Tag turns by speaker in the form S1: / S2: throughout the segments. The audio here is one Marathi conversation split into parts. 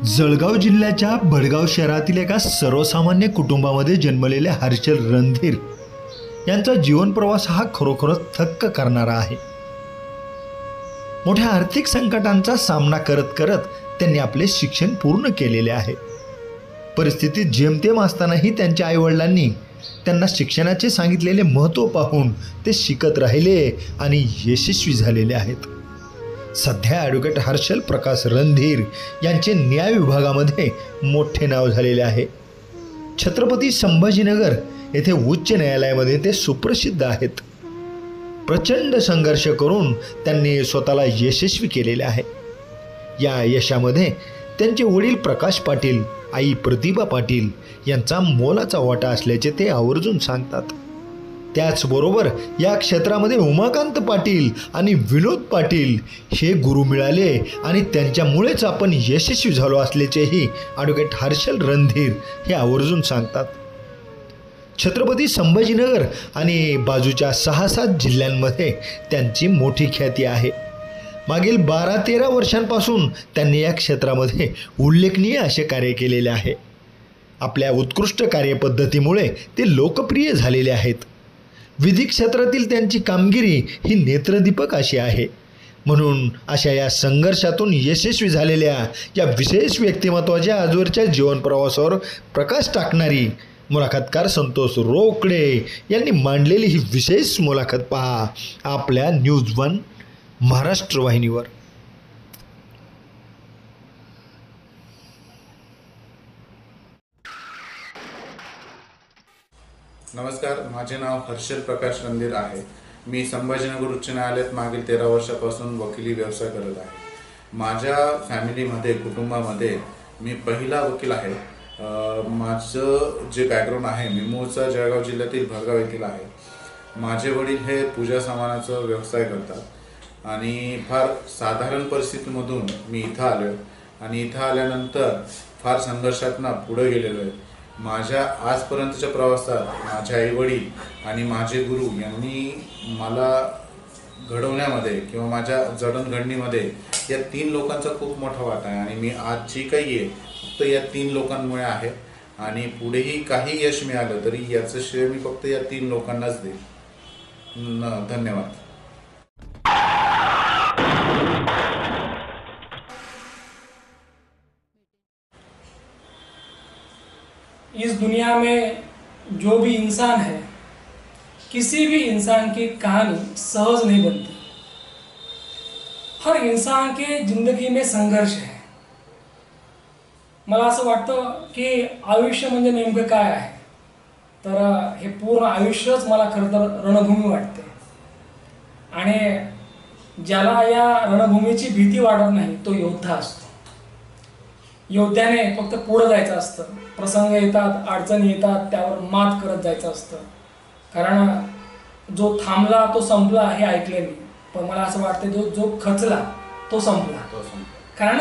S1: जळगाव जिल्ह्याच्या भडगाव शहरातील एका सर्वसामान्य कुटुंबामध्ये जन्मलेले हर्षल रणधीर यांचा जीवन प्रवास हा खरोखरच थक्क करणारा आहे। मोठ्या आर्थिक संकटांचा सामना करत करत त्यांनी आपले शिक्षण पूर्ण केलेले आहे। परिस्थिती जेमतेम असतानाही त्यांच्या आईवडिलांनी त्यांना शिक्षणाचे सांगितलेले महत्त्व पाहून ते शिकत राहिले आणि यशस्वी झालेले आहेत। सध्या ॲडव्होकेट हर्षल प्रकाश रणधीर यांचे न्याय विभागामध्ये मोठे नाव झालेले आहे। छत्रपती संभाजीनगर येथे उच्च न्यायालयामध्ये ते सुप्रसिद्ध आहेत। प्रचंड संघर्ष करून त्यांनी स्वतःला यशस्वी केलेले आहे। या यशामध्ये त्यांचे वडील प्रकाश पाटील, आई प्रतिभा पाटील यांचा मोलाचा वाटा असल्याचे ते आवर्जून सांगतात। त्याचबरोबर या क्षेत्रामध्ये उमाकांत पाटील आणि विनोद पाटील हे गुरु मिळाले आणि त्यांच्यामुळेच आपण यशस्वी झालो असल्याचेही ॲडव्होकेट हर्षल रणधीर हे आवर्जून सांगतात। छत्रपती संभाजीनगर आणि बाजूच्या 6-7 जिल्ह्यांमध्ये त्यांची मोठी ख्याती आहे। मागील 12-13 वर्षांपासून त्यांनी या क्षेत्रामध्ये उल्लेखनीय असे कार्य केलेले आहे। आपल्या उत्कृष्ट कार्यपद्धतीमुळे ते लोकप्रिय झालेले आहेत। विधी क्षेत्रातील त्यांची कामगिरी ही नेत्रदीपक अशी आहे। म्हणून अशा या संघर्षातून यशस्वी झालेल्या या विशेष व्यक्तिमत्वाच्या आजवरच्या जीवन प्रवासावर प्रकाश टाकणारी मुलाखतकार संतोष रोकडे यांनी मांडलेली ही विशेष मुलाखत पहा आपल्या न्यूज 1 महाराष्ट्र वाहिनीवर।
S2: नमस्कार, माझे नाव हर्षल प्रकाश रणधीर आहे। मी संभाजीनगर उच्च न्यायालयात मागील 13 वर्षापासून वकिली व्यवसाय करत आहे। माझ्या फॅमिलीमध्ये, कुटुंबामध्ये मी पहिला वकील आहे। माझं जे बॅकग्राऊंड आहे, मी मूळचा जळगाव जिल्ह्यातील भडगाव येथील आहे। माझे वडील हे पूजा सामानाचा व्यवसाय करतात आणि फार साधारण परिस्थितीमधून मी इथं आलो आणि इथं आल्यानंतर फार संघर्षातून पुढे गेलेलो आहे। माझ्या आजपर्यंतच्या प्रवासात माझे आईवडील आणि माझे गुरु यांनी मला घडवण्यामध्ये किंवा माझ्या जडणघडणीमध्ये या 3 लोकांचा खूप मोठा वाटा आहे आणि मी आज जी काही आहे फक्त या 3 लोकांमुळे आहे आणि पुढेही काही यश मिळालं तरी याचं श्रेय मी फक्त या 3 लोकांनाच देईन। धन्यवाद।
S3: इस दुनिया में जो भी इंसान है, किसी भी इंसान की कहानी सहज नहीं बनती। हर इंसान के जिंदगी में संघर्ष है। मला असं वाटतं की आयुष्य म्हणजे नेमकं काय आहे, तर हे पूर्ण आयुष्यच मला खरं तर रणभूमी वाटते आणि ज्याला या रणभूमीची भीती वाटत नाही तो योद्धा असतो। योद्ध्याने फक्त पुढे जायचं असतं। प्रसंग येतात, अडचणी येतात, त्यावर मात करत जायचं असतं। कारण जो थांबला तो संपला हे ऐकले मी, पण मला असं वाटतं जो खचला तो संपला। कारण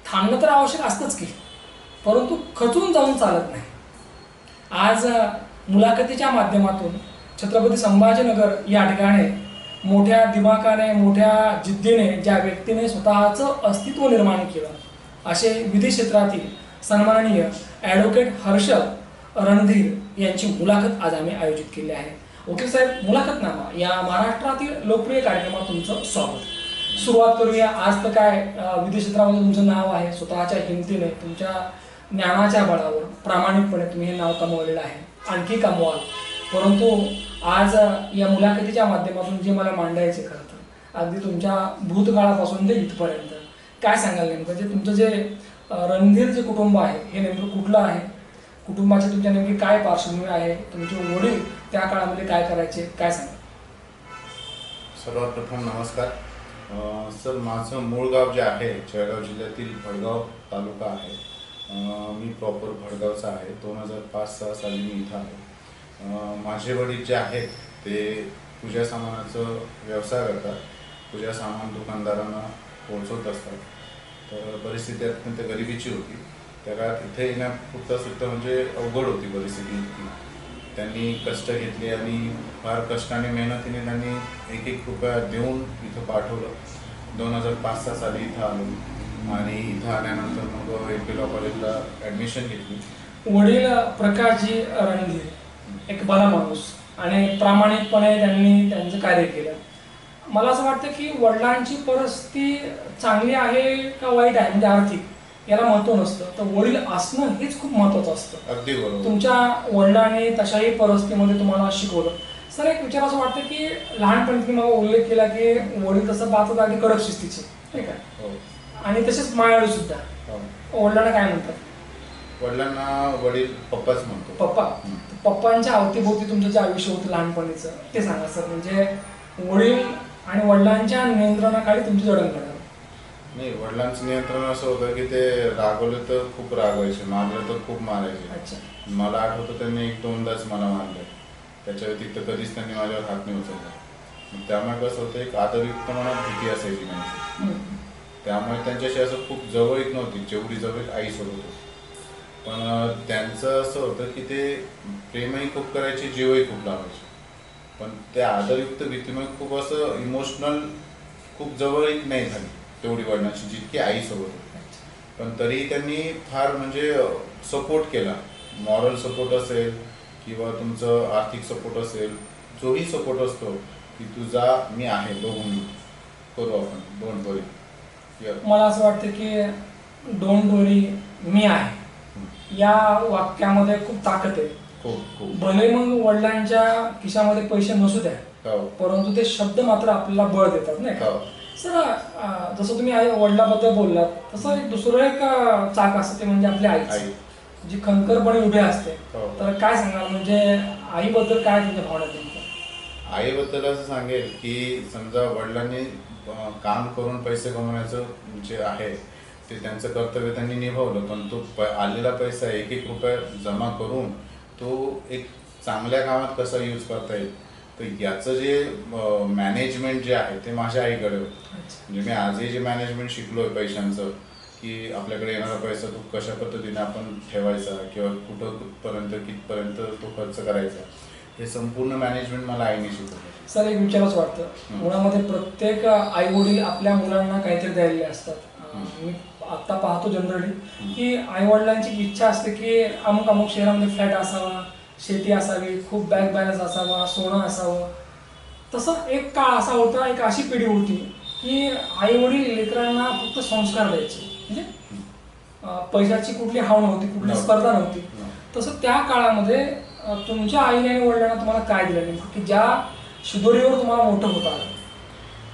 S3: थांबणं तर आवश्यक असतंच की, परंतु खचून जाऊन चालत नाही। आज मुलाखतीच्या माध्यमातून छत्रपती संभाजीनगर या ठिकाणी मोठ्या दिमाखाने, मोठ्या जिद्दीने ज्या व्यक्तीने स्वतःचं अस्तित्व निर्माण केलं असे विधी क्षेत्रातील सन्माननीय ॲडव्होकेट हर्षल रणधीर यांची मुलाखत आज आम्ही आयोजित केली आहे। वकील साहेब, मुलाखतनामा या महाराष्ट्रातील लोकप्रिय कार्यक्रमात तुमचं स्वागत। सुरुवात करूया। आज तर काय विधी क्षेत्रामध्ये तुमचं नाव आहे, स्वतःच्या हिमतीने, तुमच्या ज्ञानाच्या बळावर प्रामाणिकपणे तुम्ही हे नाव कमवलेलं आहे, आणखी कमवाल। परंतु आज या मुलाखतीच्या माध्यमातून जे मला मांडायचे खरं तर अगदी तुमच्या भूतकाळापासून ते इथपर्यंत काय सांगाल नेमकं, जे तुमचं जे रणधीर जे कुटुंब आहे हे नेमकं कुठलं आहे, कुटुंबाची तुमच्या नेमकी काय पार्श्वभूमी आहे, तुमचे वडील त्या काळामध्ये काय करायचे, काय सांगाल?
S2: सर्वात प्रथम नमस्कार सर। माझं मूळ गाव जे आहे जळगाव जिल्ह्यातील भडगाव तालुका आहे। मी प्रॉपर भडगावचा आहे। 2005-06 साली मी इथं आहे। माझे वडील जे आहेत ते पूजा सामानाचं व्यवसाय करतात। पूजा सामान दुकानदारांना पोहोचवत असतात। तर परिस्थिती अत्यंत गरिबीची होती। त्या काळात इथे येण्यापुरता सुद्धा म्हणजे अवघड होती परिस्थिती। त्यांनी कष्ट घेतले आणि फार कष्टाने मेहनतीने त्यांनी 1-1 रुपया देऊन इथं पाठवलं। 2005-06 साली इथं आलो आणि इथं आल्यानंतर मग AP लॉ कॉलेजला ॲडमिशन घेतली.
S3: वडील प्रकाशजी रणधीर एक भला माणूस आणि प्रामाणिकपणे त्यांनी त्यांचं कार्य केलं. मला असं वाटतं की वडिलांची परिस्थिती चांगली आहे का वाईट आहे म्हणजे आर्थिक याला महत्त्व नसतं, तर वडील असणं हेच खूप महत्त्वाचं असतं.
S2: अगदी बरोबर.
S3: तुमच्या वडिलांनी तशाही परिस्थितीमध्ये तुम्हाला शिकवलं. सर एक विचार असं वाटतं की लहानपणी तुम्ही मला उल्लेख केला की वडील तसं पाहतात अगदी कडक शिस्तीचे, ठीक आहे,
S2: हो
S3: आणि तसेच मायाळू सुद्धा.
S2: हो.
S3: वडिलांना काय म्हणतात?
S2: वडिलांना वडील पप्पाच म्हणतो.
S3: पप्पा. पप्पांच्या अवतीभोवती तुमचं जे आयुष्य होतं लहानपणीचं ते सांगा सर. म्हणजे वडील आणि वडिलांच्या नियंत्रणाखाली तुमची जडणघडण.
S2: नाही, वडिलांचं नियंत्रण असं होतं की ते रागवले तर खूप रागवायचे, मारले तर खूप मारायचे.
S3: अच्छा.
S2: मला आठवतं त्यांनी 1-2दाच मला मारले, त्याच्या व्यतिरिक्त कधीच त्यांनी माझ्यावर हात नाही उचलला. मग त्यामुळे कसं होतं, एक आदरयुक्त मनात भीती असायची नाही. त्यामुळे त्यांच्याशी असं खूप जवळीक नव्हती जेवढी जवळ आईसोबत होती. पण त्यांचं असं होतं की ते प्रेमही खूप करायचे, जीवही खूप लावायचे. पण त्या आदरयुक्त भीतीमुळे खूप असं इमोशनल खूप जवळीक नाही झाली तेवढी वडिलांची जितकी आईसोबत होती. पण तरीही त्यांनी फार म्हणजे सपोर्ट केला. मॉरल सपोर्ट असेल किंवा तुमचं आर्थिक सपोर्ट असेल, जोही सपोर्ट असतो की तू जा, मी आहे, बघून करू आपण, डोंट वरी.
S3: मला असं वाटतं की डोंट वरी मी आहे या वाक्यामध्ये खूप ताकद आहे.
S2: खूप खूप.
S3: भले मग वडिलांच्या खिशामध्ये पैसे नसू द्या,
S2: हो
S3: परंतु ते शब्द मात्र आपल्याला बळ देतात नाही का?
S2: हो.
S3: सर जसं तुम्ही आई वडिलाबद्दल बोललात तसं एक दुसरं एक चाक असतं ते म्हणजे आपली आई,
S2: आई.
S3: जी खणखरपणे उभी असते.
S2: हो.
S3: तर काय सांगाल म्हणजे आईबद्दल काय तुमच्या भावना तुमच्या?
S2: आईबद्दल असं सांगेल की समजा वडिलांनी काम करून पैसे कमवण्याचं जे आहे ते त्यांचं कर्तव्य त्यांनी निभावलं, पण तो आलेला पैसा 1-1 रुपया जमा करून तो एक चांगल्या कामात कसा यूज करता येईल, तर याचं जे मॅनेजमेंट जे आहे ते माझ्या आईकडे होतं. म्हणजे मी आजही जे मॅनेजमेंट शिकलो आहे पैशांचं, की आपल्याकडे येणारा पैसा तो कशा पद्धतीने आपण ठेवायचा किंवा कुठंपर्यंत कितपर्यंत तो खर्च करायचा, हे संपूर्ण मॅनेजमेंट मला आईने शिकवलं.
S3: सर एक विचारच वाटतं, मुळामध्ये प्रत्येक आई वडील आपल्या मुलांना काहीतरी द्यायला असतात. मी आत्ता पाहतो जनरली की आई वडिलांची इच्छा असते की अमुक अमुक शहरामध्ये फ्लॅट असावा, शेती असावी, खूप बँक बॅलन्स असावा, सोनं असावं. तसं एक काळ असा होता, एक अशी पिढी होती की आई वडील लेकरांना फक्त संस्कार द्यायचे, म्हणजे पैशाची कुठली हाव नव्हती, कुठली स्पर्धा नव्हती. तसं त्या काळामध्ये तुमच्या आईने आणि वडिलांना तुम्हाला काय दिलं नेमकं की ज्या शिदोरीवर तुम्हाला मोठं होत आलं?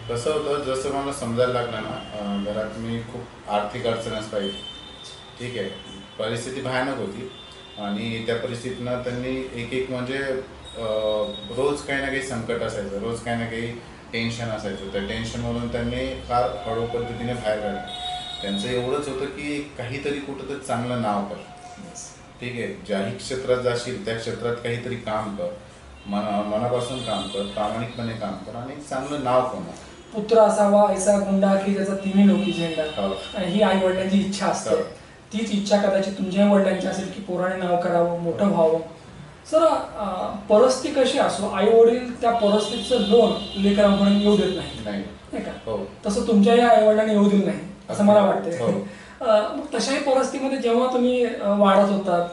S2: कसं होतं, जसं मला समजायला लागलं ना, घरात मी खूप आर्थिक अडचणच पाहिजे, ठीक आहे, परिस्थिती भयानक होती आणि त्या परिस्थितीनं त्यांनी एक म्हणजे रोज काही ना काही संकट असायचं, रोज काही ना काही टेन्शन असायचं. त्या टेन्शनमधून त्यांनी फार हळू पद्धतीने बाहेर काढलं. त्यांचं एवढंच होतं की काहीतरी कुठंतरी चांगलं नाव कर, ठीक आहे, ज्याही क्षेत्रात जाशील त्या क्षेत्रात काहीतरी काम कर, मनापासून काम कर, प्रामाणिकपणे काम कर आणि चांगलं नाव कमव.
S3: पुत्र असावा ऐसा गुंडा की ज्याचा तिन्ही लोकी झेंडा, ही आई वडिलांची इच्छा असते. तीच इच्छा कदाचित तुमच्या वडिलांची असेल की पोराने नाव करावं, मोठं व्हावं. सर परिस्थिती कशी असो, आई वडील त्या परिस्थितीचं लोन लेकरांपर्यंत येऊ देत नाही का? तसं तुमच्याही आई वडिलांनी येऊ दिलं नाही असं मला वाटतंय. मग तशाही परिस्थितीमध्ये जेव्हा तुम्ही वाढत होतात,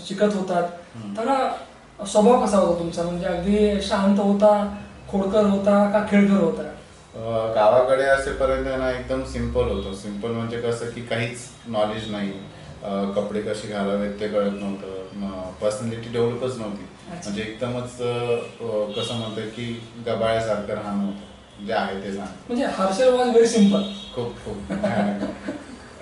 S3: शिकत होतात, तर स्वभाव कसा होता तुमचा? म्हणजे अगदी शांत होता, खोडकर होता का खेळकर होता?
S2: गावाकडे असेपर्यंत ना एकदम सिम्पल होतं. सिम्पल म्हणजे कसं की काहीच नॉलेज नाही, कपडे कसे घालावेत ते कळत नव्हतं, पर्सनॅलिटी डेव्हलपच नव्हती. म्हणजे एकदमच कसं म्हणतं की गबाळ्यासारखं राहणं होतं, जे आहे ते सांग.
S3: म्हणजे हर्षल वॉज व्हेरी सिम्पल.
S2: खूप खूप.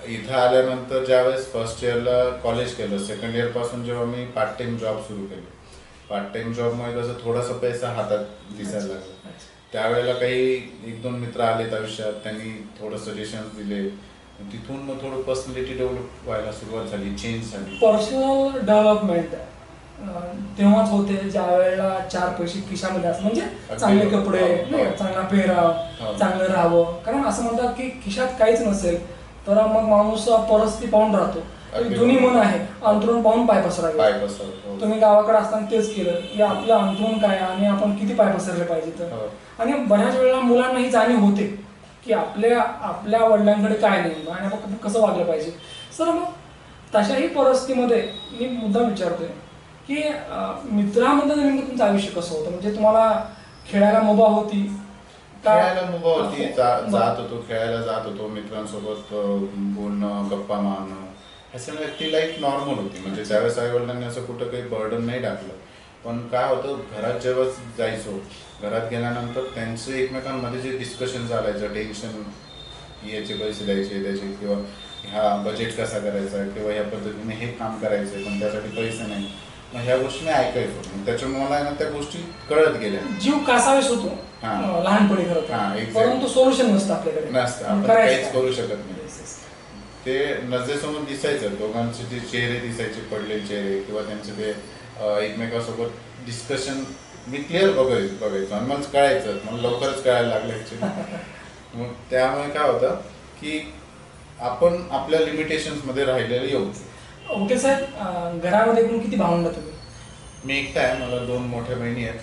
S2: इथं आल्यानंतर ज्यावेळेस फर्स्ट इयरला कॉलेज केलं, सेकंड इयरपासून जेव्हा मी पार्ट टाइम जॉब सुरू केली, पार्ट टाइम जॉबमुळे कसं थोडासा पैसा हातात दिसायला लागला. त्यावेळेला काही 1-2 मित्र आलेत आयुष्यात, त्यांनी थोडं सजेशन्स दिले, तिथून मग थोडं पर्सनॅलिटी डेव्हलप व्हायला सुरुवात झाली, चेंज झाली.
S3: पर्सनल डेव्हलपमेंट तेव्हाच होते ज्या वेळेला 4 पैसे खिशामध्ये असतात, म्हणजे चांगले कपडे, चांगला पेहराव, चांगलं राहावं. कारण असं म्हणतात की खिशात काहीच नसेल तर मग माणूस परिस्थिती पाहून राहतो. जुनी मन आहे, अंथरूण पाहून पाय पसरावे. तुम्ही गावाकडे असताना तेच केलं की आपलं अंथरूण काय आणि आपण किती पाय पसरले पाहिजे. तर आणि बऱ्याच वेळेला मुलांना ही जाणीव होते की आपल्या वडिलांकडे काय नाही आणि आपण कसं वागलं पाहिजे. सर मग तशाही परिस्थितीमध्ये मी मुद्दा विचारतोय की मित्रामध्ये नेमकं तुमचं आयुष्य कसं होतं, म्हणजे तुम्हाला खेळायला मुभा होती का?
S2: खेळायला मुभा होती, जात होतो, खेळायला जात होतो, मित्रांसोबत बोलणं, गप्पा मारणं, असं ती लाईफ नॉर्मल होती. म्हणजे त्यावेळेस आई वडिलांनी असं कुठं काही बर्डन नाही टाकलं. पण काय होतं, घरात जेव्हा जायचो, घरात गेल्यानंतर त्यांचं एकमेकांमध्ये जे डिस्कशन चालायचं, टेन्शन, याचे पैसे द्यायचे त्याचे, किंवा ह्या बजेट कसा करायचा, किंवा ह्या पद्धतीने हे काम करायचं पण त्यासाठी पैसे नाही, मग ह्या गोष्टी मी ऐकायचो. मग त्याच्यामुळे मला ना त्या गोष्टी कळत गेल्या.
S3: जीव कासावीस होतो लहानपणी खरं, परंतु सोल्युशन नसतं आपल्याकडे,
S2: नसतं, आपण काहीच करू शकत नाही. ते नजरेसमोर दिसायचं, दोघांचे जे चेहरे दिसायचे, पडलेले चेहरे, किंवा त्यांचे ते एकमेकांसोबत डिस्कशन मी क्लिअर बघायचो आणि मला कळायचं, मला लवकरच कळायला लागलं ॲक्च्युली. मग त्यामुळे काय होतं की आपण आपल्या लिमिटेशन्समध्ये राहिलेलं योग्य.
S3: ओके साहेब, घरामध्ये एकूण किती भावंड तुम्ही?
S2: मी एकटा आहे, मला 2 मोठ्या बहिणी आहेत.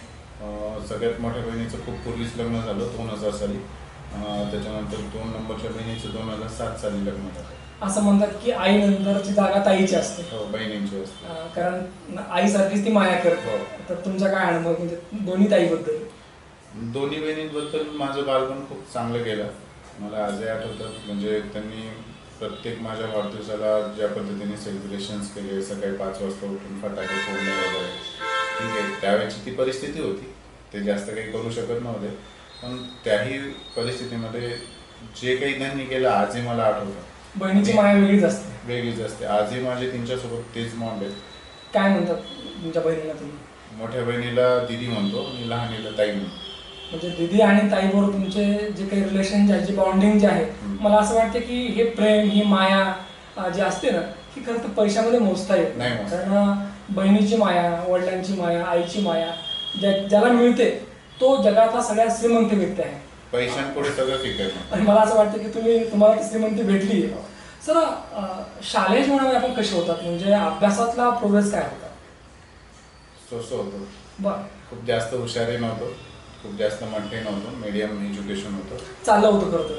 S2: सगळ्यात मोठ्या बहिणीचं खूप पूर्वीच लग्न झालं 2000 साली. त्याच्यानंतर 2 नंबरच्या बहिणीचं 2007 साली लग्न झालं.
S3: असं म्हणतात की आई नंतरची जागा ताईची असते.
S2: हो, बहिणींची असते,
S3: कारण आईसारखीच ती माया करते. तर तुमचा काय अनुभव म्हणजे दोन्ही ताईबद्दल?
S2: दोन्ही बहिणींबद्दल माझं बालपण खूप चांगलं गेलं. मला आजही आठवतं, म्हणजे त्यांनी प्रत्येक माझ्या वाढदिवसाला ज्या पद्धतीने सेलिब्रेशन्स केले, सकाळी 5 वाजता उठून फटाके फोडणे वगैरे. ठीक आहे, त्यावेळेची ती परिस्थिती होती, ते जास्त काही करू शकत नव्हते. पण त्याही परिस्थितीमध्ये जे काही त्यांनी केलं आजही मला आठवतं.
S3: बहिणीची माया वेगळीच असते.
S2: वेगळीच असते. आजही माझे त्यांच्यासोबत तेच बॉन्ड आहेत.
S3: काय म्हणतात तुमच्या बहिणीला तुम्ही?
S2: मोठ्या बहिणीला दिदी म्हणतो आणि लहानीला ताई म्हणतो.
S3: म्हणजे दिदी आणि ताईबरोबर तुमचे जे काही रिलेशन जे आहे, जे बॉन्डिंग जे आहे, मला असं वाटतं की हे प्रेम, ही माया जी असते ना, ही खरं तर पैशामध्ये मोजता येत
S2: नाही.
S3: कारण बहिणीची माया, वडिलांची माया, आईची माया ज्याला मिळते तो जगातला सगळ्यात श्रीमंत व्यक्ती आहे.
S2: पैशांपुढे सगळं फिकर.
S3: आणि मला असं वाटतं की तुम्हाला ती श्रीमंती भेटली. सर, शालेय जीवनामध्ये आपण कसे होतात, म्हणजे अभ्यासातला प्रोग्रेस काय होता?
S2: सोसं होतं.
S3: बरं.
S2: खूप जास्त हुशारही नव्हतो, खूप जास्त मोठे नव्हतं, मीडियम एज्युकेशन होतं.
S3: चाललं होतं खरं तर.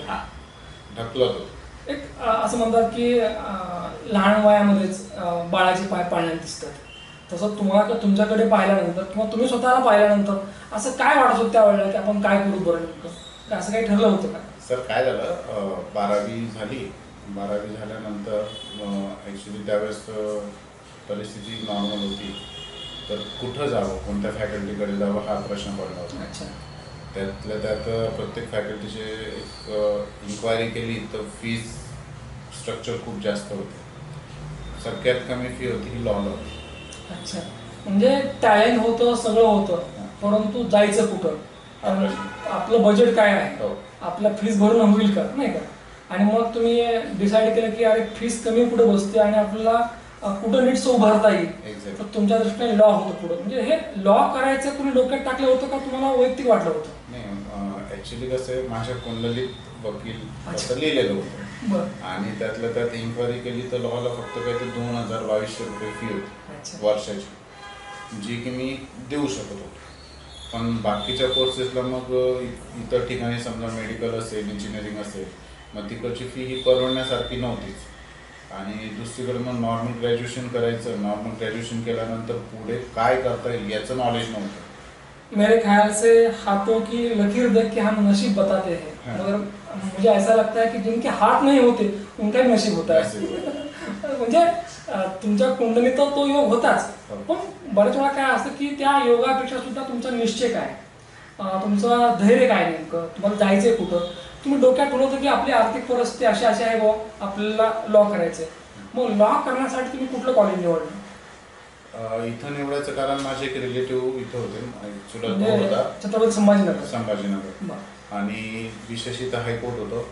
S2: ढकलत होतं.
S3: एक असं म्हणतात की लहान वयामध्येच बाळाचे पाय पाळण्यात दिसतात. तसं तुमच्याकडे पाहिल्यानंतर किंवा तुम्ही स्वतःला पाहिल्यानंतर असं काय वाटत होतं त्यावेळेला की आपण काय करू बरं नेमकं, असं काही ठरलं होतं का?
S2: सर, काय झालं, 12वी झाली. 12वी झाल्यानंतर ॲक्च्युली त्यावेळेस परिस्थिती नॉर्मल होती. तर कुठं जावं, कोणत्या फॅकल्टीकडे जावं हा प्रश्न पडला होता.
S3: अच्छा.
S2: त्यातल्या त्यात प्रत्येक फॅकल्टीचे एक इन्क्वायरी केली तर फीज स्ट्रक्चर खूप जास्त होते. सगळ्यात कमी फी होती ही लॉला होती.
S3: अच्छा, म्हणजे टॅलेंट होतं, सगळं होतं, परंतु जायचं कुठं, आपलं बजेट काय आहे, आपल्या फीस भरून होईल का, नाही का? आणि मग तुम्ही डिसाईड केलं की अरे फीस कमी कुठं बसते आणि आपल्याला कुठं नीट उभारता येईल. तर तुमच्या दृष्टीने लॉ होतं पुढं, म्हणजे हे लॉ करायचं तुम्ही डोक्यात टाकलं होतं का तुम्हाला वैयक्तिक वाटलं होतं?
S2: नाही, ॲक्च्युली कसं आहे, माझ्या कुंडलीत वकील असं लिहिलेलं होतं. आणि त्यातल्या त्यात इन्क्वायरी केली तर लॉला फक्त काही तर 2200 रुपये फी होती वर्षाची, जी की मी देऊ शकत होतो. पण बाकीच्या कोर्सेसला मग इतर ठिकाणी समजा मेडिकल असेल, इंजिनिअरिंग असेल, मग तिकडची फी ही परवडण्यासारखी नव्हतीच. आणि दुसरीकडे मग नॉर्मल ग्रॅज्युएशन करायचं, नॉर्मल ग्रॅज्युएशन केल्यानंतर पुढे काय करता येईल याचं नॉलेज नव्हतं.
S3: मेरे ख्याल से हाथों की लकीर देख के हम नसीब बताते हैं, मगर मुझे ऐसा लगता है कि जिनके हाथ नहीं होते उनका ही नसीब होता है. म्हणजे तुमच्या कुंडलीत तो योग होताच, पण बऱ्याच वेळा काय असतं की त्या योगापेक्षा सुद्धा तुमचा निश्चय काय, तुमचं धैर्य काय, नेमकं तुम्हाला जायचंय कुठं. तुम्ही डोक्यात ठेवलं की आपली आर्थिक परिस्थिती अशी अशी आहे बाबा, आपल्याला लॉ करायचंय. मग लॉ करण्यासाठी तुम्ही कुठलं कॉलेज निवडलं?
S2: इथं निवडायचं कारण माझे एक रिलेटिव्ह इथं होते, चुलत भाऊ होता,
S3: छत्रपती
S2: संभाजीनगर. आणि विशेष इथं हायकोर्ट होतं.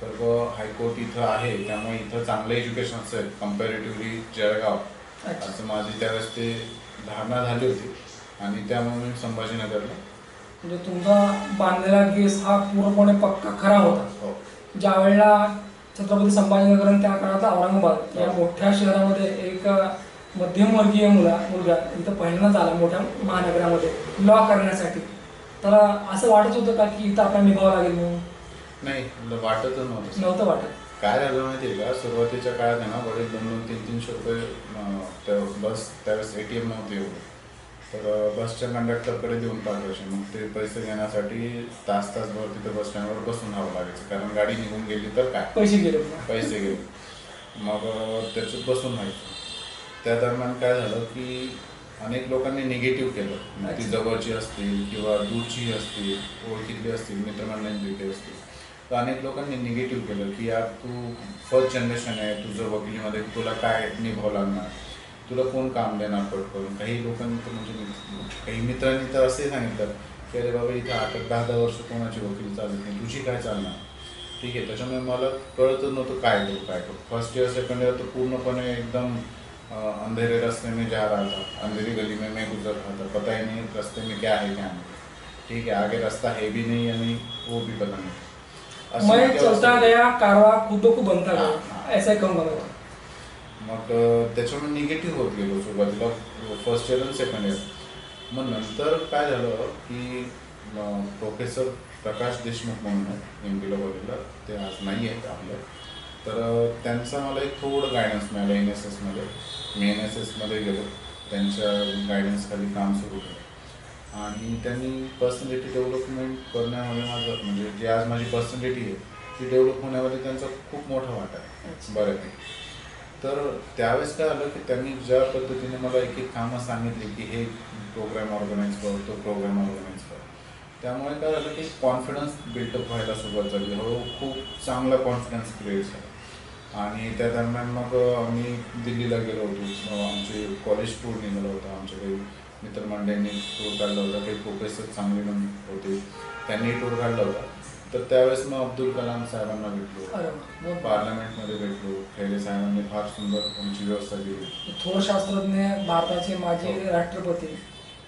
S2: तर हायकोर्ट इथं आहे, त्यामुळे इथं चांगलं एज्युकेशन असेल कम्पॅरेटिव्हली जळगाव, असं माझी त्यावेळेस ते धारणा झाली होती. आणि त्यामुळे मी संभाजीनगरला.
S3: म्हणजे तुमचा बांधलेला गेस हा पूर्णपणे पक्का खरा होता. ज्या वेळेला छत्रपती संभाजीनगर आणि त्या काळातला औरंगाबाद या मोठ्या शहरामध्ये एक मध्यमवर्गीय मुलगा इथं पहिल्यांदाच आला मोठ्या महानगरामध्ये लॉ करण्यासाठी, तर असं वाटत होतं का की इथं आपल्याला निभावं लागेल म्हणून?
S2: नाही वाटतच नव्हतं.
S3: नव्हतं वाटत.
S2: काय झालं माहिती आहे का, सुरुवातीच्या काळात आहे ना वडील 200-300 रुपये त्या बस त्यावेळेस ATM नव्हते एवढे, तर बसच्या कंडक्टरकडे देऊन टाकायचे. मग ते पैसे घेण्यासाठी तासभर तिथे बस स्टँडवर बसून राहावं लागायचं, कारण गाडी निघून गेली तर काय
S3: पैसे गेले.
S2: पैसे गेले. मग त्याच्यात बसून राहायचं. त्या दरम्यान काय झालं की अनेक लोकांनी निगेटिव्ह केलं, मग ती जवळची असतील किंवा दूरची असतील, ओळखीतली असतील, मित्रमंडळींपैकी असतील, तर अनेक लोकांनी निगेटिव्ह केलं की यार तू फर्स्ट जनरेशन आहे, तुझं वकिलीमध्ये तुला काय निभावं लागणार, तुला कोण काम देणार पटकन. काही लोकांनी तर म्हणजे काही मित्रांनी तर असे सांगितलं की अरे बाबा इथं 8-10 वर्ष कोणाची वकील चालत नाही, तुझी काय चालणार. ठीक आहे, त्याच्यामुळे मला कळतच नव्हतं काय करू. फर्स्ट इयर सेकंड इयर तर पूर्णपणे एकदम अंधेरे रास्ते में जा रहा था, अंधेरी गली में मैं गुजर रहा था, पता ही नहीं रास्ते में क्या है क्या नहीं. ठीक है, आगे रास्ता है भी नहीं आणि वो भी पता नहीं.
S3: मैं चलता गया कारवा खुद को बनता
S2: हाँ,
S3: गया,
S2: हाँ.
S3: ऐसा कम बनवतो.
S2: मग त्याच्यामुळे निगेटिव्ह होत गेलो सुरुवातीला फर्स्ट इयर आणि सेकंड इयर. मग नंतर काय झालं की प्रोफेसर प्रकाश देशमुख म्हणून MPला कॉलेजला, ते आज नाही आहेत आपलं, तर त्यांचा मला एक थोडं गायडन्स मिळालं NSSमध्ये. मी NSSमध्ये गेलो, त्यांच्या गायडन्सखाली काम सुरू केलं आणि त्यांनी पर्सनॅलिटी डेव्हलपमेंट करण्यामध्ये माझं म्हणजे जी आज माझी पर्सनॅलिटी आहे ती डेव्हलप होण्यामध्ये त्यांचा खूप मोठा वाटा आहे बऱ्यापैकी. तर त्यावेळेस काय झालं की त्यांनी ज्या पद्धतीने मला एक कामं सांगितली की हे प्रोग्राम ऑर्गनाईज कर, तो प्रोग्राम ऑर्गनाईज कर, त्यामुळे काय झालं की कॉन्फिडन्स बिल्डअप व्हायला सुरुवात झाली. हळूहळू खूप चांगला कॉन्फिडन्स क्रिएट झाला. आणि त्या दरम्यान मग आम्ही दिल्लीला गेलो होतो. आमचे कॉलेज टूर निघाला होता, आमच्या काही मित्रमंडळींनी टूर काढला होता, काही प्रोफेसर चांगले पण होते त्यांनी टूर काढला होता. तर त्यावेळेस मग अब्दुल कलाम साहेबांना भेटलो, पार्लमेंटमध्ये भेटलो. खैरे साहेबांनी फार सुंदर आमची व्यवस्था केली.
S3: थोर शास्त्रज्ञ, भारताचे माजी राष्ट्रपती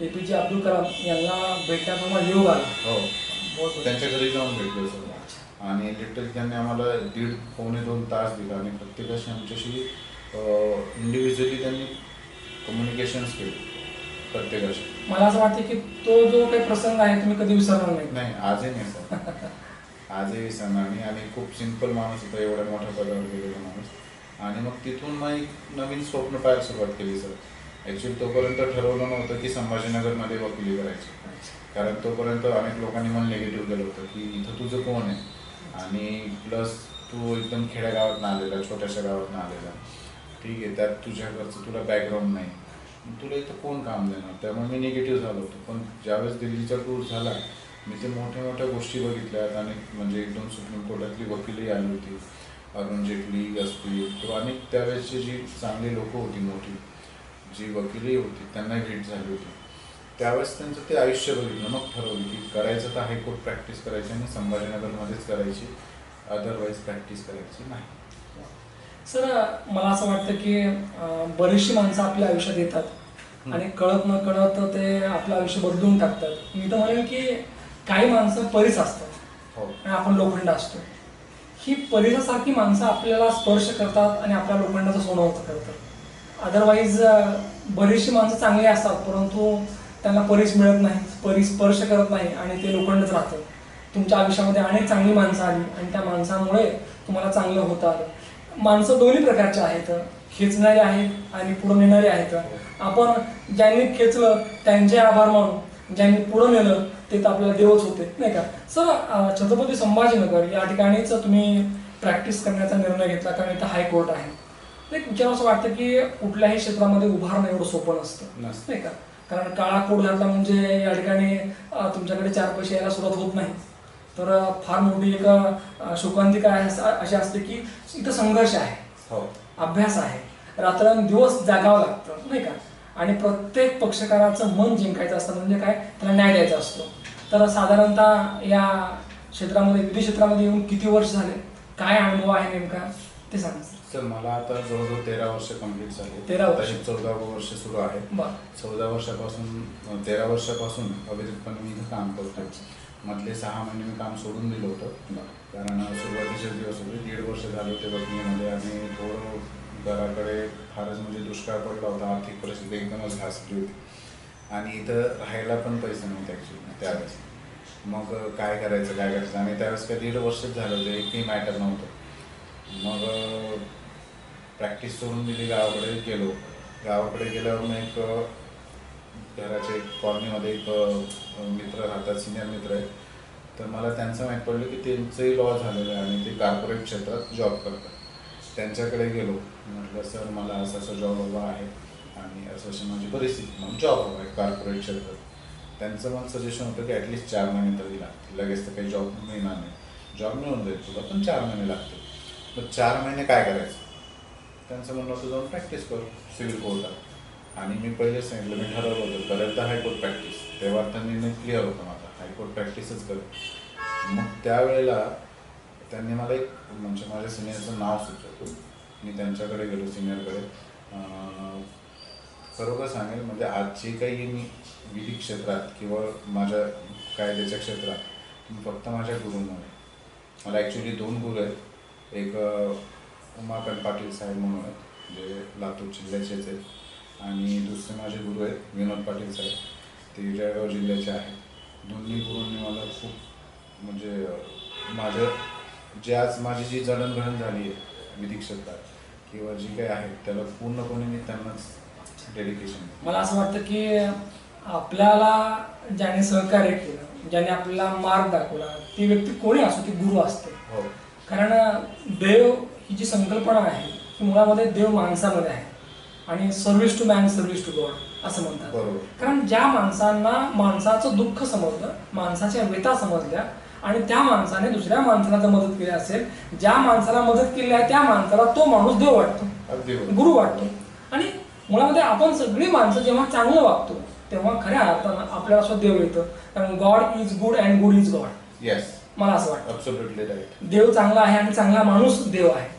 S3: APJ अब्दुल कलाम यांना भेटण्याचा मला योग आला.
S2: हो, त्यांच्या घरी जाऊन भेटलो सगळं आणि लिटरली त्यांनी आम्हाला 1.5-2 तास दिला आणि प्रत्येकाशी आमच्याशी इंडिव्हिज्युअली त्यांनी कम्युनिकेशन्स केले प्रत्येकाशी.
S3: मला असं वाटतं की तो जो काही प्रसंग आहे तुम्ही कधी विसरणार
S2: नाही. आजही नाही सर, आजही विसरणार नाही. आणि खूप सिंपल माणूस होता, एवढ्या मोठ्या पदावर गेलेला माणूस. आणि मग तिथून मग एक नवीन स्वप्न पाहायला सुरुवात केली सर. ॲक्च्युली तोपर्यंत ठरवलं नव्हतं की संभाजीनगरमध्ये वकिली करायची, कारण तोपर्यंत अनेक लोकांनी मला निगेटिव्ह केलं होतं की इथं तुझं कोण आहे आणि प्लस तू एकदम खेड्यागावातून आलेला, छोट्याशा गावातून आलेला, ठीक आहे, त्यात तुझ्या घरचं तुला बॅकग्राऊंड नाही, तुला इथं कोण काम देणार. त्यामुळे मी निगेटिव्ह झालो होतो. पण ज्यावेळेस दिल्लीचा टूर झाला मी ते मोठ्या गोष्टी बघितल्यात. आणि म्हणजे एकदम सुप्रीम कोर्टातली वकीलही आली होती, अरुण जेटली असतील किंवा अनेक त्यावेळेसची जी चांगली लोकं होती, मोठी जी वकीलही होती, त्यांना भेट झाली होती. त्यावेळेस त्यांचं ते आयुष्य बघितलं, मग ठरवलं की करायचं तर हायकोर्ट प्रॅक्टिस करायची आणि संभाजीनगरमध्येच करायची, अदरवाईज प्रॅक्टिस करायची नाही.
S3: सर, मला असं वाटतं की बरीचशी माणसं आपल्या आयुष्यात येतात आणि कळत न कळत ते आपलं आयुष्य बदलून टाकतात. मी तर म्हणेन की काही माणसं परीस असतात आणि आपण लोखंड असतो. ही परिसासारखी माणसं आपल्याला स्पर्श करतात आणि आपल्या लोखंडाचं सोनं करतात. अदरवाईज बरीचशी माणसं चांगली असतात, परंतु त्यांना परीस मिळत नाही, परीस स्पर्श करत नाही आणि ते लोखंडच राहतं. तुमच्या आयुष्यामध्ये अनेक चांगली माणसं आली आणि त्या माणसांमुळे तुम्हाला चांगलं होतं आलं. माणसं दोन्ही प्रकारचे आहेत, खेचणारे आहेत आणि पुढं नेणारे आहेत. आपण ज्यांनी खेचलं त्यांचे आभार मानू, ज्यांनी पुढं नेलं ते तर आपल्याला देवच होते, नाही का. सर, छत्रपती संभाजीनगर या ठिकाणीच तुम्ही प्रॅक्टिस करण्याचा निर्णय घेतला, कारण इथं हायकोर्ट आहे. एक विचार असं वाटतं की कुठल्याही क्षेत्रामध्ये उभारणं एवढं सोपं नसतं, नाही का. कारण काळा कोट घातला म्हणजे या ठिकाणी तुमच्याकडे 4 पैसे यायला सुरुवात होत नाही. तर फार मोठी एक शोकांतिका अशी असते की इथं संघर्ष आहे, अभ्यास आहे, रात्रंदिवस जागावं लागतं, नाही का. आणि प्रत्येक पक्षकाराचं मन जिंकायचं असतं, म्हणजे काय, त्याला न्याय द्यायचा असतो. तर साधारणतः या क्षेत्रामध्ये, विधी क्षेत्रामध्ये येऊन किती वर्ष झाले, काय अनुभव आहे नेमका ते सांगा
S2: सर. मला आता जवळजवळ 13 वर्ष कंप्लीट झाले.
S3: 13 वर्ष.
S2: 14वं वर्ष सुरू आहे. 14 वर्षापासून 13 वर्षापासून अविरतपणे मी इथं काम करतो. मधले 6 महिने मी काम सोडून दिलं होतं, कारण सुरुवातीचे दिवस होते. 1.5 वर्ष झाले होते वकिलीमध्ये आणि थोडं घराकडे फारच म्हणजे दुष्काळ पडला होता, आर्थिक परिस्थिती एकदमच घासली होती आणि इथं राहायला पण पैसे नव्हते ॲक्च्युली त्यावेळेस. मग काय करायचं आणि त्यावेळेस काय 1.5 वर्षच झालं होतं, एकही मॅटर नव्हतं. मग प्रॅक्टिस सोडून दिली, गावाकडे गेलो. गावाकडे गेल्यावर मग एक घराच्या एक कॉलनीमध्ये एक मित्र राहतात, सिनियर मित्र आहे. तर मला त्यांचं माहीत पडलं की त्यांचंही लॉ झालेलं आहे आणि ते कॉर्पोरेट क्षेत्रात जॉब करतात. त्यांच्याकडे गेलो, म्हटलं सर मला असं असं जॉब हवा आहे आणि असं अशी माझी परिस्थिती, मग जॉब हवा आहे कॉर्पोरेट क्षेत्रात. त्यांचं मला सजेशन होतं की ॲटलिस्ट 4 महिने तरी लागतील, लगेच तर काही जॉब मिळणार नाही. जॉब मिळून जाईल तुला, पण 4 महिने लागतील. मग 4 महिने काय करायचं? त्यांचं म्हणणं होतं जाऊन प्रॅक्टिस करू सिव्हिल कोर्टात. आणि मी पहिले सांगितलं, मी ठरवलं होतं करेल तर हायकोर्ट प्रॅक्टिस. तेव्हा तर निर्णय क्लिअर होता माझा, हायकोर्ट प्रॅक्टिसच करेल. मग त्यावेळेला त्यांनी मला एक म्हणजे माझ्या सिनियरचं नाव सुचवलं. मी त्यांच्याकडे गेलो, सिनियरकडे. खरोखर सांगेल म्हणजे आज जे काही मी विधी क्षेत्रात किंवा माझ्या कायद्याच्या क्षेत्रात मी फक्त माझ्या गुरूंमुळे, मला ॲक्च्युली 2 गुरु आहेत. एक उमाकांत पाटील साहेब म्हणून आहेत, जे लातूर जिल्ह्याचेच आहेत. आणि दुसरे माझे गुरु आहेत विनोद पाटील साहेब, ते जळगाव जिल्ह्याचे आहेत. दोन्ही गुरूंनी मला खूप म्हणजे माझं जे आज माझी जी जडणघडण झाली आहे विधी क्षेत्रात किंवा जी काही आहे त्याला पूर्णपणे मी त्यांनाच डेडिकेशन.
S3: मला असं वाटतं की आपल्याला ज्याने सहकार्य केलं, ज्याने आपल्याला मार्ग दाखवला, ती व्यक्ती कोणी असो ती गुरु असते.
S2: हो.
S3: कारण देव ही जी संकल्पना आहे ती मुळामध्ये देव माणसामध्ये आहे आणि service to man service to God असं म्हणतात.
S2: बरोबर.
S3: कारण ज्या माणसांना माणसाचं दुःख समजलं, माणसाच्या व्यथा समजल्या आणि त्या माणसाने दुसऱ्या माणसाला जर मदत केली असेल, ज्या माणसाला मदत केली आहे त्या माणसाला तो माणूस देव वाटतो, गुरु वाटतो. आणि मुळामध्ये आपण सगळी माणसं जेव्हा चांगलं वागतो तेव्हा खऱ्या अर्थानं आपल्याला सुद्धा देव येतं. कारण God is good and good is God.
S2: Yes,
S3: मला असं वाटतं
S2: ॲब्सोल्युटली राईट.
S3: देव चांगला आहे आणि चांगला माणूस देव आहे.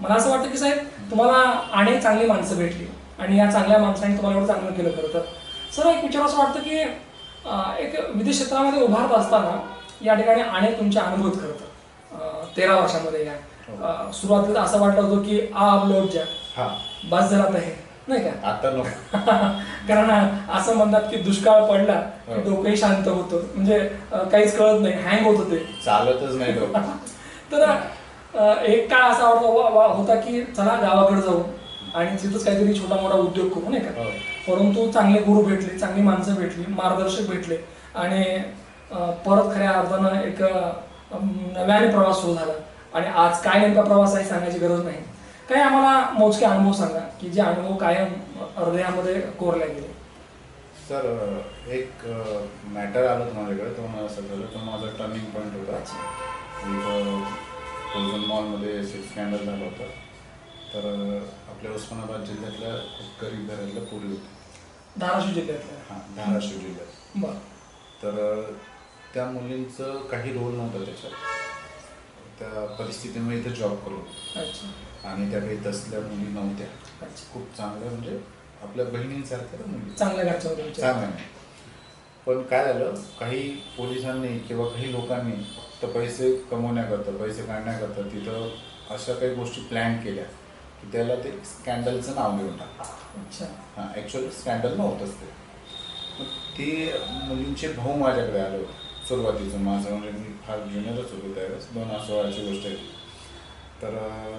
S3: मला असं वाटतं की साहेब तुम्हाला अनेक चांगली माणसं भेटली आणि या चांगल्या माणसांनी तुम्हाला एवढं चांगलं केलं. खरं तर सर एक विचार असं वाटतं की एक विधी क्षेत्रामध्ये उभारत असताना या ठिकाणी अनेक तुमचे अनुभव करतात. 13 वर्षामध्ये या सुरुवातीला असं वाटलं होतं की अब लोट जा, बस झाला तर हे नाही का
S2: आता नको.
S3: कारण असं म्हणतात की दुष्काळ पडला की डोकंही शांत होतं, म्हणजे काहीच कळत नाही, हँग होतं ते,
S2: चालतच नाही डोकं.
S3: तर एक काळ असा होता की चला गावाकडे जाऊ आणि तिथंच काहीतरी छोटा मोठा उद्योग करू नाही का. परंतु चांगले गुरु भेटले, चांगली माणसं भेटली, मार्गदर्शक भेटले आणि परत खऱ्या अर्थानं एक नव्याने प्रवास सुरू झाला. आणि आज काय नेमका प्रवास आहे सांगायची गरज नाही. काही आम्हाला मोजके अनुभव सांगा की जे अनुभव कायम हृदयामध्ये कोरले गेले.
S2: सर एक मॅटर आलं होतं माझ्याकडे, तो मला असं झालं, तो माझा टर्निंग पॉईंट होता. एक कोलगन मॉलमध्ये स्कॅन्डल झालं होतं. तर आपल्या उस्मानाबाद जिल्ह्यातल्या खूप गरीब घरातल्या पोरी होती.
S3: धाराशिव जिल्ह्यातल्या?
S2: हां, धाराशिव जिल्ह्यात.
S3: बरं.
S2: तर त्या मुलींचं काही रोल नव्हता त्याच्यात. त्या परिस्थितीमुळे इथं जॉब करू.
S3: अच्छा.
S2: आणि त्या काही तसल्या मुली नव्हत्या.
S3: अच्छा.
S2: खूप चांगल्या म्हणजे आपल्या बहिणींसारख्या मुली,
S3: चांगल्या घरच्या होत्या.
S2: चांगल्या. पण काय झालं, काही पोलिसांनी किंवा काही लोकांनी फक्त पैसे कमवण्याकरता, पैसे काढण्याकरता तिथं अशा काही गोष्टी प्लॅन केल्या की त्याला ते स्कॅन्डलचं नाव देऊन टाकलं.
S3: अच्छा.
S2: हां, ॲक्च्युअली स्कॅन्डल नव्हतंच ते. मग ते मुलींचे भाऊ माझ्याकडे आले होते सुरुवातीचं. माझं म्हणजे मी फार ज्युनियरच होतो त्यावेळेस, 2016ची गोष्ट आहे. तर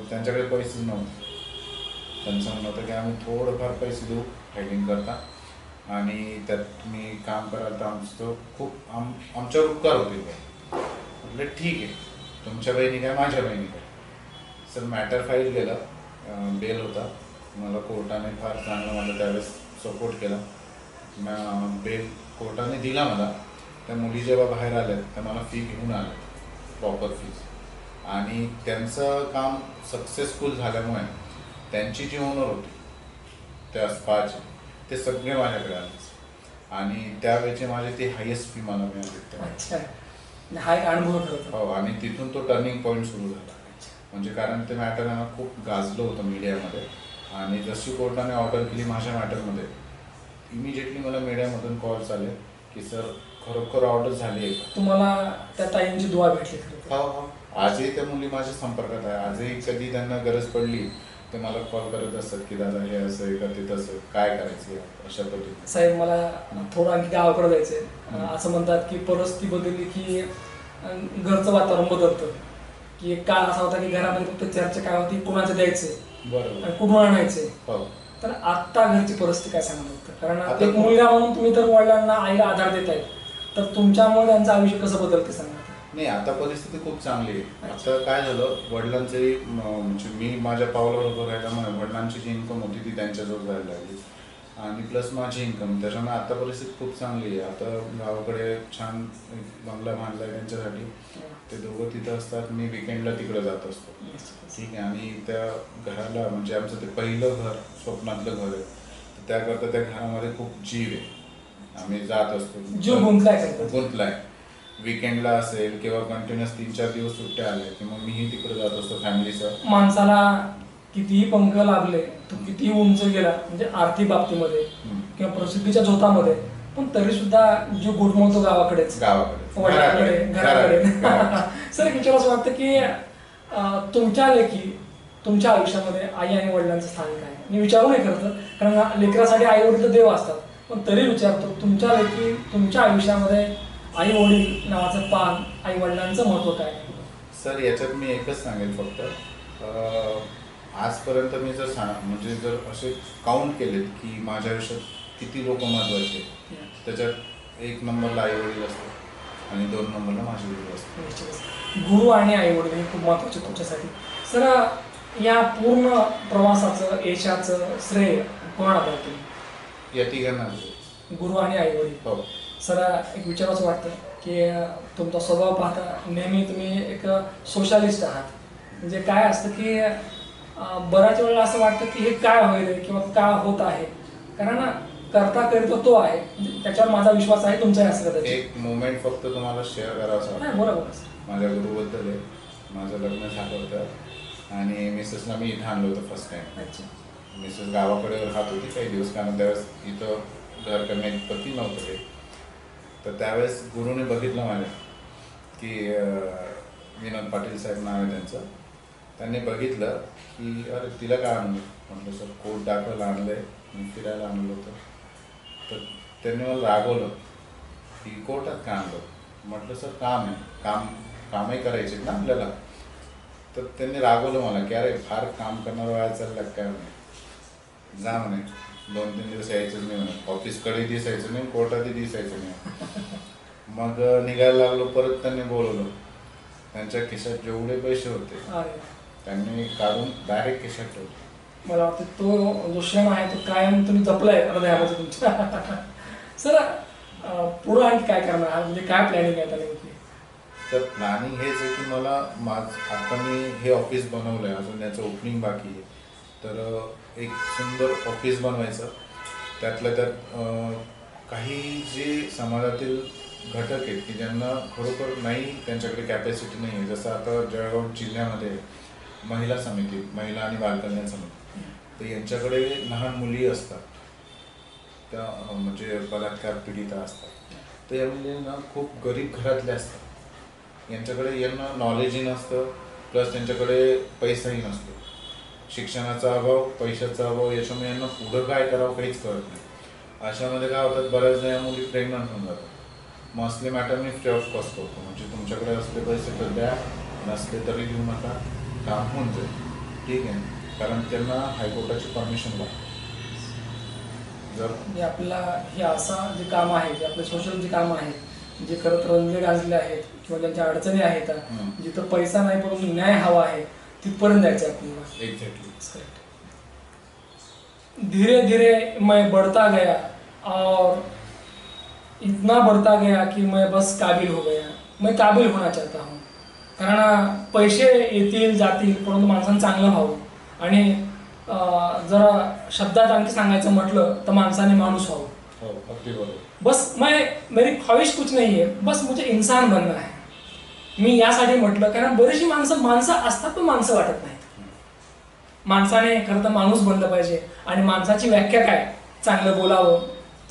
S2: त्यांच्याकडे पैसेच नव्हते. त्यांचं म्हणणं होतं की आम्ही थोडंफार पैसे देऊ फायटिंग करता आणि त्यात तुम्ही काम कराल तर आमचं खूप आमच्यावर उपकार होतील. म्हटलं ठीक आहे, तुमच्या बहिणी काय माझ्या बहिणी काय. सर मॅटर फाईल केला, बेल होता. मला कोर्टाने फार चांगलं मला त्यावेळेस सपोर्ट केला. बेल कोर्टाने दिला मला. त्या मुली जेव्हा बाहेर आल्या त्या मला फी घेऊन आल्या, प्रॉपर फीज. आणि त्यांचं काम सक्सेसफुल झाल्यामुळे त्यांची जी ओनर होती त्या स्पाचे, ते सगळे माझ्याकडे आले आणि त्यावेळेचे माझे ते हायेस्ट फी मला मिळाली.
S3: अच्छा, हा एक अनुभव ठरतो.
S2: हो. आणि तिथून तो टर्निंग पॉईंट सुरू झाला. म्हणजे कारण ते मॅटर ना खूप गाजलं होतं मीडियामध्ये. आणि जशी कोर्टाने ऑर्डर केली माझ्या मॅटरमध्ये, इमिजिएटली मला मीडियामधून कॉल्स आले की सर खरोखर ऑर्डर झाली आहे का.
S3: तुम्हाला त्या ताईंची दुआ भेटली?
S2: हो हो. आजही त्या मुली माझ्या संपर्कात आहे. आजही कधी त्यांना गरज पडली ते मला कॉल करत असतात की दादा हे असं आहे का ते तसं काय करायचं अशा पद्धतीने.
S3: साहेब मला थोडं आणखी गावाकडे जायचंय. असं म्हणतात की परिस्थिती बदलली की घरचं वातावरण बदलतं. की एक काळ असा होता की घरामध्ये फक्त चर्चा काय होती, कोणाचं द्यायचंय
S2: बरोबर.
S3: आणि कुठून आणायचंय.
S2: हो.
S3: तर आत्ता घरची परिस्थिती काय सांगत होतं, कारण
S2: आता
S3: एक मुलगा म्हणून तुम्ही तर वडिलांना आईला आधार देत आहेत, तर तुमच्यामुळे त्यांचं आयुष्य कसं बदलतं सांगा.
S2: नाही, आता परिस्थिती खूप चांगली आहे. आता काय झालं, वडिलांचंही म्हणजे मी माझ्या पावलावर उभं राहिल्यामुळे वडिलांची जी इन्कम होती ती त्यांच्याजवळ जायला लागली आणि प्लस माझी इन्कम, त्याच्यामुळे आता परिस्थिती खूप चांगली आहे. आता गावाकडे छान एक बंगला बांधला आहे त्यांच्यासाठी. ते दोघं तिथं असतात, मी विकेंडला तिकडे जात असतो. ठीक आहे. आणि त्या घराला म्हणजे आमचं ते पहिलं घर, स्वप्नातलं घर आहे, तर त्याकरता त्या घरामध्ये खूप जीव आहे. आम्ही जात असतो,
S3: जीव
S2: गुंतलाय. विकेंडला असेल किंवा कंटिन्युअस 3-4 दिवस सुट्ट्या आल्या की मग मीही तिकडे जात असतो फॅमिलीसह.
S3: माणसाला कितीही पंख लाभले, तो कितीही उंच गेला म्हणजे आर्थिक बाबतीमध्ये किंवा प्रसिद्धीच्या झोतामध्ये, पण तरी सुद्धा जीव घुटमळतो गावाकडेच, वडिलांकडे, घराकडे. सर एक विचार असं वाटतं की तुमच्या लेखी तुमच्या आयुष्यामध्ये आई आणि वडिलांचं स्थान काय? मी विचारू नाही करत, कारण लेकरासाठी आई वडील तर देव असतात, पण तरी विचारतो तुमच्या लेखी तुमच्या आयुष्यामध्ये आई वडील नावाचं पान, आई वडिलांचं महत्व काय?
S2: सर याच्यात मी एकच सांगेल फक्त, आजपर्यंत मी जर म्हणजे जर असे काउंट केलेत की माझ्या आयुष्यात किती लोक महत्वाचे, त्याच्यात 1 नंबरला आई वडील असतात आणि 2 नंबरला माझे वडील असतात.
S3: गुरु आणि आई वडील हे खूप महत्वाचे तुमच्यासाठी. सर या पूर्ण प्रवासाचं, यशाचं श्रेय कोणाला द्याल?
S2: या तिघांना,
S3: गुरु आणि आई वडील.
S2: हो.
S3: सर एक विचार असं वाटतं की तुमचा स्वभाव पाहता नेहमी तुम्ही एक सोशलिस्ट आहात. म्हणजे काय असतं की बऱ्याच वेळेला असं वाटतं की हे काय होईल किंवा का होत आहे, कारण करता करतो तो आहे, त्याच्यावर माझा विश्वास आहे, तुमचाही असं कदाचित.
S2: एक मोमेंट फक्त तुम्हाला शेअर करावं वाटतं.
S3: बरोबर.
S2: माझ्या गुरुबद्दल आहे. माझं लग्न झालं होतं आणि मिसेसला मी इथं आणलं होतं फर्स्ट टाइम.
S3: अच्छा.
S2: मिसेस गावाकडे राहत होती काही दिवस, कारण त्यावेळेस इथं घर करण्याची पती नव्हतं ते. तर त्यावेळेस गुरुने बघितलं माझ्या की विनोद पाटील साहेब नाव आहे त्यांचं. त्यांनी बघितलं की अरे तिला काय आणलं, म्हटलं सर कोट दाखवायला आणलं आहे, मी फिरायला आणलं होतं. तर त्यांनी मला रागवलं की कोर्टात का आणलं. म्हटलं सर काम आहे, कामही करायचे ना आपल्याला. तर त्यांनी रागवलं मला की अरे फार काम करणार वेळा चाललं काय म्हणे, जा म्हणे 2-3 दिवस यायचंच नाही म्हणे, ऑफिसकडे दिसायचं नाही, कोर्टातही दिसायचं नाही. मग निघायला लागलो. परत त्यांनी बोलवलं. त्यांच्या खिशात जेवढे पैसे होते त्यांनी काढून डायरेक्ट खिशात ठेवले.
S3: मला वाटतं तो जो क्षण आहे तो कायम तुम्ही जपलाय हृदयामध्ये तुमच्या. सर पुढं आणखी काय करणार आहात, म्हणजे काय प्लॅनिंग आहे त्याला?
S2: तर प्लॅनिंग हेच आहे की मला आता मी हे ऑफिस बनवलं आहे, अजून त्याचं ओपनिंग बाकी आहे. तर एक सुंदर ऑफिस बनवायचं, त्यातल्या त्यात काही जे समाजातील घटक आहेत की ज्यांना खरोखर नाही, त्यांच्याकडे कॅपॅसिटी नाही आहे. जसं आता जळगाव जिल्ह्यामध्ये महिला समिती, महिला आणि बालकल्याण समिती, तर यांच्याकडे लहान मुली असतात, त्या म्हणजे बलात्कार पीडिता असतात. तर या मुलींना खूप गरीब घरातले असतात, यांच्याकडे यांना नॉलेजही नसतं, प्लस त्यांच्याकडे पैसाही नसतो. शिक्षणाचा अभाव, पैशाचा अभाव, याच्यामुळे यांना पुढं काय करावं काहीच कळत नाही. अशामध्ये काय होतात, बऱ्याचदा या मुली प्रेग्नंट होऊन जातात. मग असले matter me free of cost करतो, म्हणजे तुमच्याकडे असले पैसे तर द्या, नसले तरी देऊ नका, काम होऊन जाईल. ठीक आहे, कारण त्यांना हायकोर्टाची परमिशन लागते. जर
S3: आपल्याला हे असं जे काम आहे, जे आपले सोशल जे काम आहेत, जे खरं तर रंजले गाजले आहेत किंवा ज्यांच्या अडचणी आहेत, जिथं पैसा नाही परंतु न्याय हवा आहे, तिथपर्यंत जायचं आपल्याला.
S2: एक्झॅक्टली.
S3: धीरे धीरे मैं बढ़ता गया और इतना बढ़ता गया कि मैं बस काबिल हो गया. मैं काबिल होना चाहता हूँ. कारण पैसे येतील जातील, परंतु माणसानं चांगलं व्हावं. आणि जरा शब्दात आणखी सांगायचं म्हटलं तर माणसाने माणूस व्हावं.
S2: हो, अगदी बरोबर.
S3: बस मेरी ख्वाहिश कुछ नहीं है, बस मुझे इंसान बनना है. मी यासाठी म्हटलं कारण बरीचशी माणसं असतात पण माणसं वाटत नाहीत. माणसाने खरं तर माणूस बनलं पाहिजे. आणि माणसाची व्याख्या काय? चांगलं बोलावं,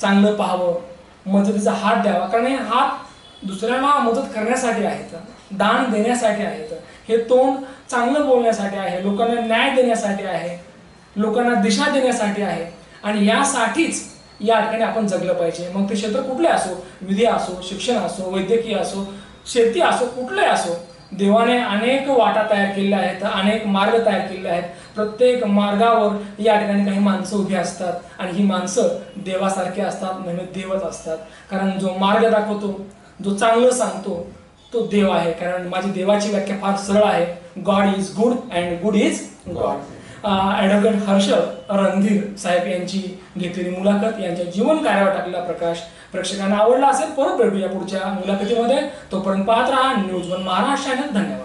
S3: चांगलं पाहावं, मदतीचा हात द्यावा. कारण हे हात दुसऱ्याला मदत करण्यासाठी आहेत, दान देण्यासाठी आहेत, हे तोंड चांगलं बोलण्यासाठी आहे, लोकांना न्याय देण्यासाठी आहे. लोकांना दिशा देण्यासाठी आहे आणि यासाठीच या ठिकाणी आपण जगलं पाहिजे. मग ते क्षेत्र कुठले असो, विधी असो, शिक्षण असो, वैद्यकीय असो, शेती असो, कुठले असो, देवाने अनेक वाटा तयार केलेल्या आहेत, अनेक मार्ग तयार केलेले आहेत. प्रत्येक मार्गावर या ठिकाणी काही माणसं उभी असतात आणि ही माणसं देवासारखी असतात, नेहमी देवच असतात. कारण जो मार्ग दाखवतो, जो चांगलं सांगतो तो देव आहे. कारण माझी देवाची व्याख्या फार सरळ आहे, God is good and good is God. Advocate Harshal Randhir साहेब यांची घेतलेली मुलाखत, यांच्या जीवन कार्यावर टाकलेला प्रकाश प्रेक्षकांना आवडला असेल. परत भेटूया पुढच्या मुलाखतीमध्ये. तोपर्यंत पाहत राहा न्यूज वन महाराष्ट्र चॅनल. धन्यवाद.